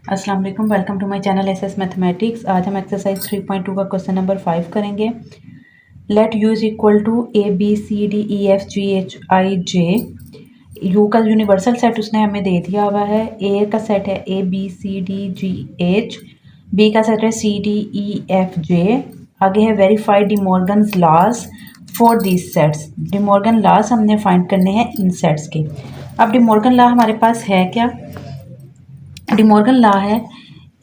अस्सलाम वालेकुम, welcome to my channel SS mathematics. आज हम एक्सरसाइज 3.2 का क्वेश्चन नंबर 5 करेंगे। Let U is equal to A B C D E F G H I J. U का universal set उसने हमें दे दिया हुआ है। ए का सेट है A B C D G H, B का सेट है C D E F J. आगे है verify De Morgan's laws for these sets. De Morgan laws हमने फाइंड करने हैं इन सेट्स के। अब डिमॉर्गन लॉ हमारे पास है क्या? डिमॉर्गन लॉ है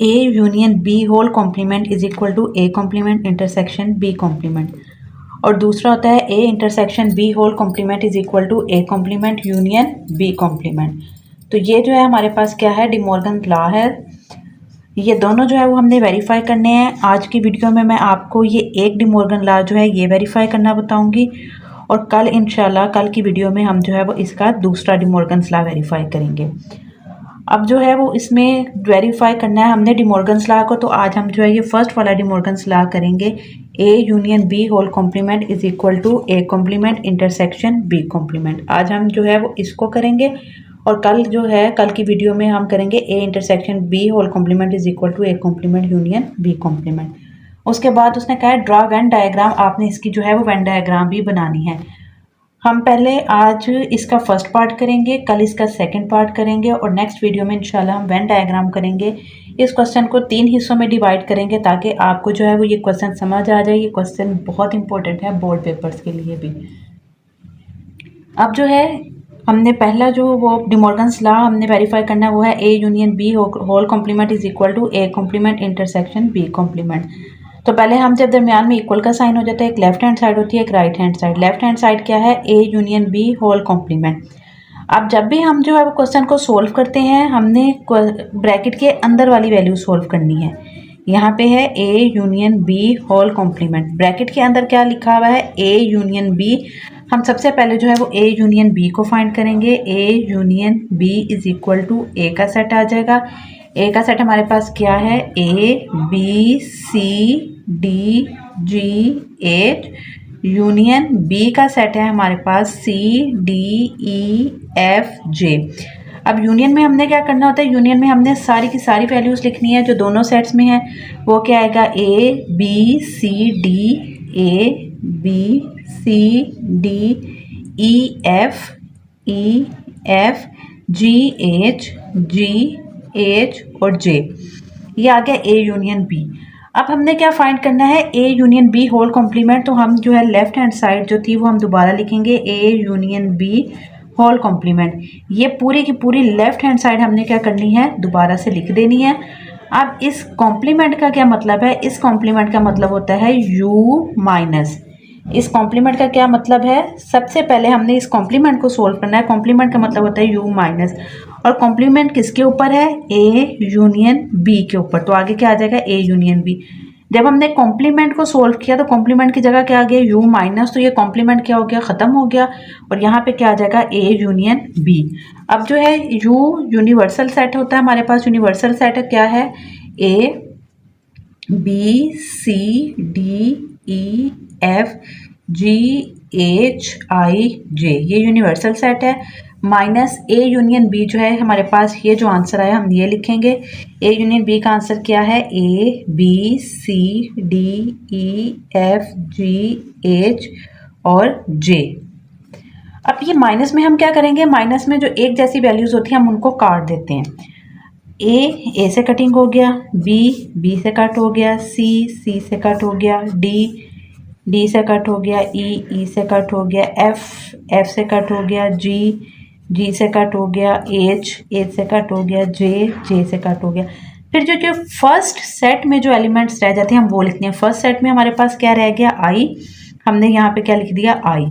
A union B whole complement is equal to A complement intersection B complement, और दूसरा होता है A intersection B whole complement is equal to A complement union B complement. तो ये जो है हमारे पास क्या है, डिमॉर्गन लॉ है। ये दोनों जो है वो हमने वेरीफाई करने हैं। आज की वीडियो में मैं आपको ये एक डिमॉर्गन लॉ जो है ये वेरीफाई करना बताऊंगी, और कल इंशाल्लाह कल की वीडियो में हम जो है वो इसका दूसरा डिमॉर्गन लॉ वेरीफाई करेंगे। अब जो है वो इसमें वेरीफाई करना है हमने डिमॉर्गन्स लॉ को। तो आज हम जो है ये फर्स्ट वाला डिमॉर्गन्स लॉ करेंगे, A union B whole complement is equal to A complement intersection B complement. आज हम जो है वो इसको करेंगे, और कल जो है कल की वीडियो में हम करेंगे A intersection B whole complement is equal to A complement union B complement. उसके बाद उसने कहा है ड्रॉ वेन डायग्राम। आपने इसकी जो है वो वेन डायग्राम भी बनानी है। हम पहले आज इसका फर्स्ट पार्ट करेंगे, कल इसका सेकंड पार्ट करेंगे, और नेक्स्ट वीडियो में इंशाल्लाह हम वेन डायग्राम करेंगे। इस क्वेश्चन को 3 हिस्सों में डिवाइड करेंगे ताकि आपको जो है वो ये क्वेश्चन समझ आ जाए। ये क्वेश्चन बहुत इंपॉर्टेंट है बोर्ड पेपर्स के लिए भी। अब जो है हमने पहला जो वो डिमॉर्गन्स लॉ हमने वेरीफाई करना है वो है A union B whole complement is equal to A complement intersection B complement. तो पहले हम जब दरमियान में इक्वल का साइन हो जाता है, एक लेफ्ट हैंड साइड होती है, एक right hand side. Left hand side क्या है, A union B whole complement. अब जब भी हम जो है वो क्वेश्चन को सोल्व करते हैं, हमने ब्रैकेट के अंदर वाली वैल्यू सोल्व करनी है। यहाँ पे है A union B whole complement, bracket के अंदर क्या लिखा हुआ है, ए यूनियन बी। हम सबसे पहले जो है वो ए यूनियन बी को फाइंड करेंगे। A union B is equal to A का सेट आ जाएगा। ए का सेट हमारे पास क्या है, A B C D G H. Union B का सेट है हमारे पास सी डी ई एफ जे। अब यूनियन में हमने क्या करना होता है, यूनियन में हमने सारी की सारी वैल्यूज़ लिखनी है जो दोनों सेट्स में है। वो क्या आएगा, A B C D, A B C D E F G H और जे। ये आ गया ए यूनियन बी। अब हमने क्या फाइंड करना है, A union B whole complement. तो हम जो है लेफ्ट हैंड साइड जो थी वो हम दोबारा लिखेंगे, A union B whole complement. ये पूरी की पूरी लेफ्ट हैंड साइड हमने क्या करनी है, दोबारा से लिख देनी है। अब इस कॉम्प्लीमेंट का क्या मतलब है, इस कॉम्प्लीमेंट का मतलब होता है यू माइनस। इस कॉम्प्लीमेंट का क्या मतलब है, सबसे पहले हमने इस कॉम्प्लीमेंट को सोल्व करना है। कॉम्प्लीमेंट का मतलब होता है यू माइनस, और कॉम्प्लीमेंट किसके ऊपर है, ए यूनियन बी के ऊपर। तो आगे क्या आ जाएगा, ए यूनियन बी। जब हमने कॉम्प्लीमेंट को सोल्व किया तो कॉम्प्लीमेंट की जगह क्या आ गया, यू माइनस। तो ये कॉम्प्लीमेंट क्या हो गया, खत्म हो गया, और यहाँ पे क्या आ जाएगा, ए यूनियन बी। अब जो है यू यूनिवर्सल सेट होता है हमारे पास। यूनिवर्सल सेट क्या है, A B C D E F G H I J, ये यूनिवर्सल सेट है। माइनस ए यूनियन बी जो है हमारे पास, ये जो आंसर आया हम ये लिखेंगे। ए यूनियन बी का आंसर क्या है, A B C D E F G H और जे। अब ये माइनस में हम क्या करेंगे, माइनस में जो एक जैसी वैल्यूज होती हैं हम उनको काट देते हैं। ए से कटिंग हो गया, बी से कट हो गया, सी से कट हो गया, डी से कट हो गया, ई से कट हो गया, एफ से कट हो गया, जी से कट हो गया, एच से कट हो गया, जे से कट हो गया। फिर जो फर्स्ट सेट में जो एलिमेंट्स रह जाते हैं हम वो लिखते हैं। फर्स्ट सेट में हमारे पास क्या रह गया, आई। हमने यहाँ पे क्या लिख दिया, आई।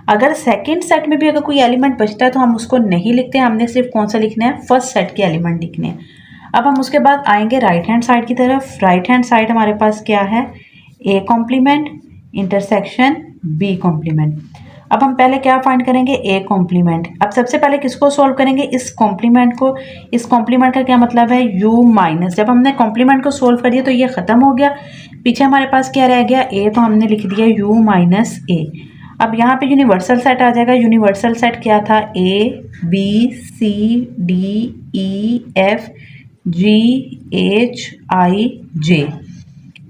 अगर सेकंड सेट में भी अगर कोई एलिमेंट बचता है तो हम उसको नहीं लिखते, हमने सिर्फ कौन सा लिखना है, फर्स्ट सेट के एलिमेंट लिखने हैं। अब हम उसके बाद आएंगे राइट हैंड साइड की तरफ। राइट हैंड साइड हमारे पास क्या है, A complement intersection B complement. अब हम पहले क्या फाइंड करेंगे, ए कॉम्प्लीमेंट। अब सबसे पहले किसको सॉल्व करेंगे, इस कॉम्प्लीमेंट को। इस कॉम्प्लीमेंट का क्या मतलब है, यू माइनस। जब हमने कॉम्प्लीमेंट को सॉल्व कर दिया तो ये खत्म हो गया, पीछे हमारे पास क्या रह गया, ए। तो हमने लिख दिया यू माइनस ए। अब यहाँ पे यूनिवर्सल सेट आ जाएगा। यूनिवर्सल सेट क्या था, A B C D E F GHIJ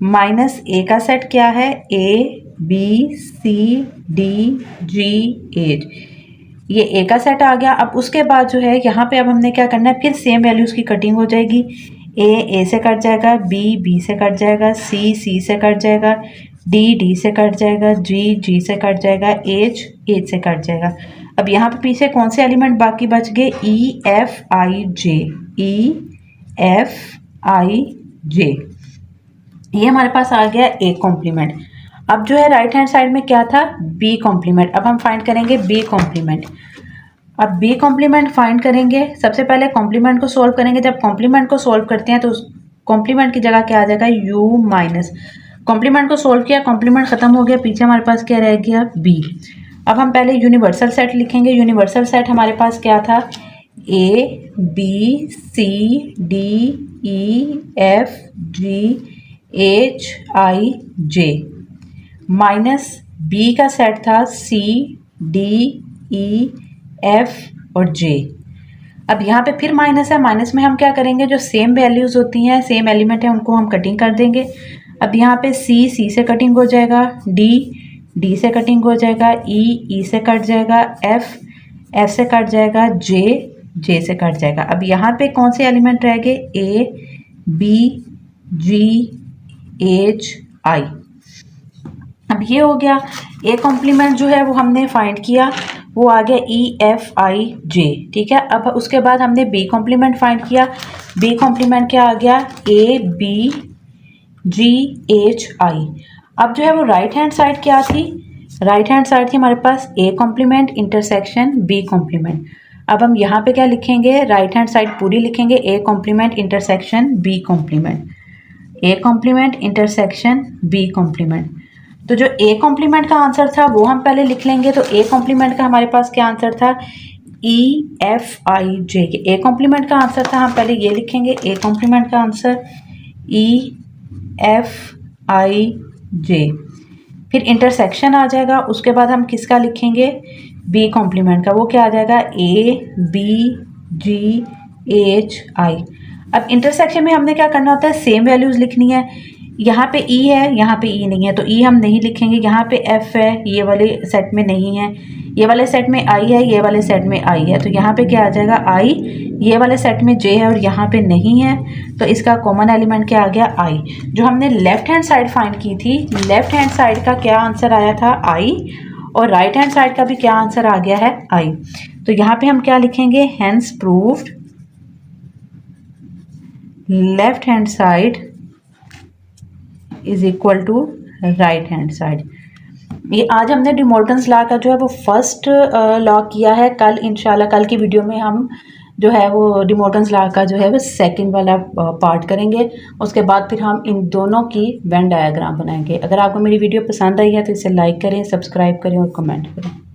minus A का सेट क्या है ABCDGH, ये ए का सेट आ गया। अब उसके बाद जो है यहाँ पे अब हमने क्या करना है, फिर सेम वैल्यूज़ की कटिंग हो जाएगी। ए से कट जाएगा, बी से कट जाएगा, सी से कट जाएगा, डी से कट जाएगा, जी से कट जाएगा, एच से कट जाएगा। अब यहाँ पे पीछे कौन से एलिमेंट बाकी बच गए, EFIJ ये हमारे पास आ गया ए कॉम्प्लीमेंट। अब जो है राइट हैंड साइड में क्या था, बी कॉम्प्लीमेंट। अब हम फाइंड करेंगे बी कॉम्प्लीमेंट। अब बी कॉम्प्लीमेंट फाइंड करेंगे, सबसे पहले कॉम्प्लीमेंट को सोल्व करेंगे। जब कॉम्प्लीमेंट को सोल्व करते हैं तो उस कॉम्प्लीमेंट की जगह क्या आ जाएगा, यू माइनस। कॉम्प्लीमेंट को सोल्व किया, कॉम्प्लीमेंट खत्म हो गया, पीछे हमारे पास क्या रह गया, बी। अब हम पहले यूनिवर्सल सेट लिखेंगे। यूनिवर्सल सेट हमारे पास क्या था, ABCDEFGHIJ माइनस बी का सेट था CDEF और J। अब यहाँ पे फिर माइनस है, माइनस में हम क्या करेंगे, जो सेम वैल्यूज़ होती हैं, सेम एलिमेंट है, उनको हम कटिंग कर देंगे। अब यहाँ पे सी से कटिंग हो जाएगा, डी से कटिंग हो जाएगा, ई से कट जाएगा, एफ से कट जाएगा, जे से कट जाएगा। अब यहाँ पे कौन से एलिमेंट रह गए, ABGHI। अब ये हो गया ए कॉम्प्लीमेंट जो है वो हमने फाइंड किया, वो आ गया EFIJ, ठीक है। अब उसके बाद हमने बी कॉम्प्लीमेंट फाइंड किया। बी कॉम्प्लीमेंट क्या आ गया, ABGHI। अब जो है वो राइट हैंड साइड क्या थी, राइट हैंड साइड थी हमारे पास A complement intersection B complement. अब हम यहाँ पे क्या लिखेंगे, राइट हैंड साइड पूरी लिखेंगे, A complement intersection B complement, A complement intersection B complement. तो जो ए कॉम्प्लीमेंट का आंसर था वो हम पहले लिख लेंगे। तो ए कॉम्प्लीमेंट का हमारे पास क्या आंसर था, EFIJ। ए कॉम्प्लीमेंट का आंसर था, हम पहले ये लिखेंगे, ए कॉम्प्लीमेंट का आंसर EFIJ। फिर इंटरसेक्शन आ जाएगा, उसके बाद हम किसका लिखेंगे, बी कॉम्प्लीमेंट का, वो क्या आ जाएगा, ABGHI। अब इंटरसेक्शन में हमने क्या करना होता है, सेम वैल्यूज़ लिखनी है। यहाँ पे ई है, यहाँ पे ई नहीं है, तो ई हम नहीं लिखेंगे। यहाँ पे एफ है, ये वाले सेट में नहीं है, ये वाले सेट में आई है, ये वाले सेट में आई है, तो यहाँ पे क्या आ जाएगा, आई। ये वाले सेट में जे है और यहाँ पे नहीं है, तो इसका कॉमन एलिमेंट क्या आ गया, आई। जो हमने लेफ्ट हैंड साइड फाइंड की थी, लेफ्ट हैंड साइड का क्या आंसर आया था, आई, और राइट हैंड साइड का भी क्या आंसर आ गया है, आई। तो यहाँ पे हम क्या लिखेंगे, hence proved left hand side is equal to right hand side. ये आज हमने डी मॉर्गन्स लॉ का जो है वो फर्स्ट लॉ किया है। कल इंशाल्लाह कल की वीडियो में हम जो है वो डी मॉर्गन्स लॉ का जो है वो सेकंड वाला पार्ट करेंगे। उसके बाद फिर हम इन दोनों की वेन डायग्राम बनाएंगे। अगर आपको मेरी वीडियो पसंद आई है तो इसे लाइक करें, सब्सक्राइब करें और कमेंट करें।